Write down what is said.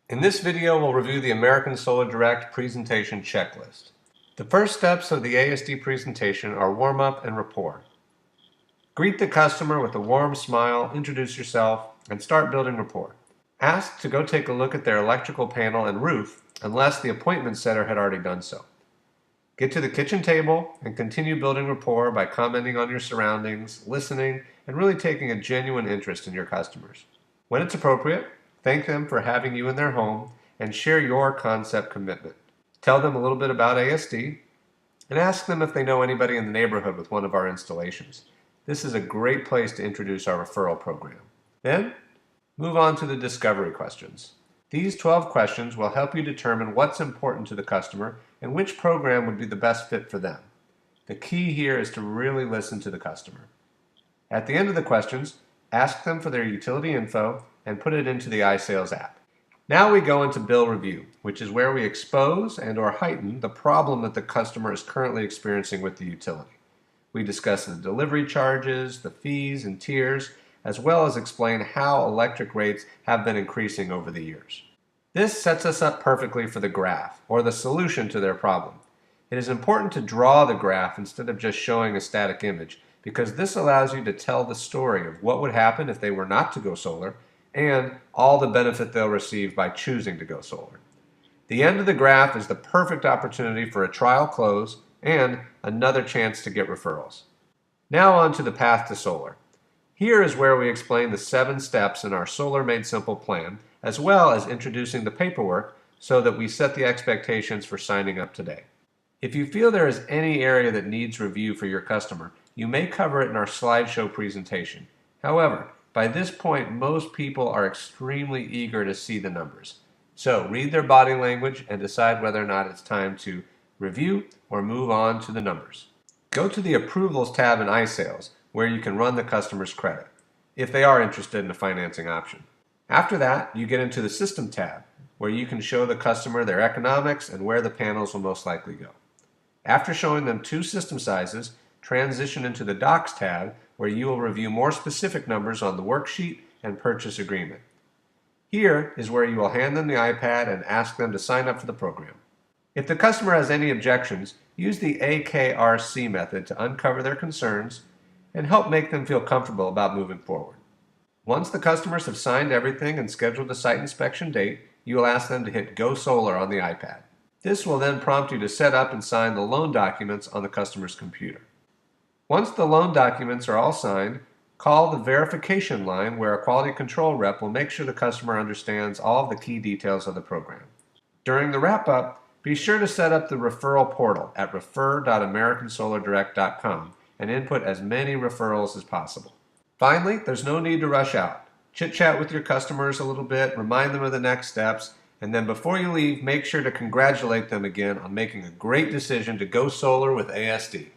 In this video, we'll review the American Solar Direct presentation checklist. The first steps of the ASD presentation are warm-up and rapport. Greet the customer with a warm smile, introduce yourself, and start building rapport. Ask to go take a look at their electrical panel and roof, unless the appointment setter had already done so. Get to the kitchen table and continue building rapport by commenting on your surroundings, listening, and really taking a genuine interest in your customers. When it's appropriate, thank them for having you in their home and share your concept commitment. Tell them a little bit about ASD and ask them if they know anybody in the neighborhood with one of our installations. This is a great place to introduce our referral program. Then, move on to the discovery questions. These 12 questions will help you determine what's important to the customer and which program would be the best fit for them. The key here is to really listen to the customer. At the end of the questions, ask them for their utility info and put it into the iSales app. Now we go into bill review, which is where we expose and/or heighten the problem that the customer is currently experiencing with the utility. We discuss the delivery charges, the fees and tiers, as well as explain how electric rates have been increasing over the years. This sets us up perfectly for the graph, or the solution to their problem. It is important to draw the graph instead of just showing a static image, because this allows you to tell the story of what would happen if they were not to go solar, and all the benefit they'll receive by choosing to go solar. The end of the graph is the perfect opportunity for a trial close and another chance to get referrals. Now on to the path to solar. Here is where we explain the 7 steps in our Solar Made Simple plan, as well as introducing the paperwork so that we set the expectations for signing up today. If you feel there is any area that needs review for your customer, you may cover it in our slideshow presentation. However, by this point, most people are extremely eager to see the numbers. So read their body language and decide whether or not it's time to review or move on to the numbers. Go to the Approvals tab in iSales, where you can run the customer's credit, if they are interested in a financing option. After that, you get into the System tab, where you can show the customer their economics and where the panels will most likely go. After showing them 2 system sizes, transition into the Docs tab, where you will review more specific numbers on the worksheet and purchase agreement. Here is where you will hand them the iPad and ask them to sign up for the program. If the customer has any objections, use the AKRC method to uncover their concerns and help make them feel comfortable about moving forward. Once the customers have signed everything and scheduled a site inspection date, you will ask them to hit Go Solar on the iPad. This will then prompt you to set up and sign the loan documents on the customer's computer. Once the loan documents are all signed, call the verification line where a quality control rep will make sure the customer understands all of the key details of the program. During the wrap-up, be sure to set up the referral portal at refer.americansolardirect.com and input as many referrals as possible. Finally, there's no need to rush out. Chit-chat with your customers a little bit, remind them of the next steps, and then before you leave, make sure to congratulate them again on making a great decision to go solar with ASD.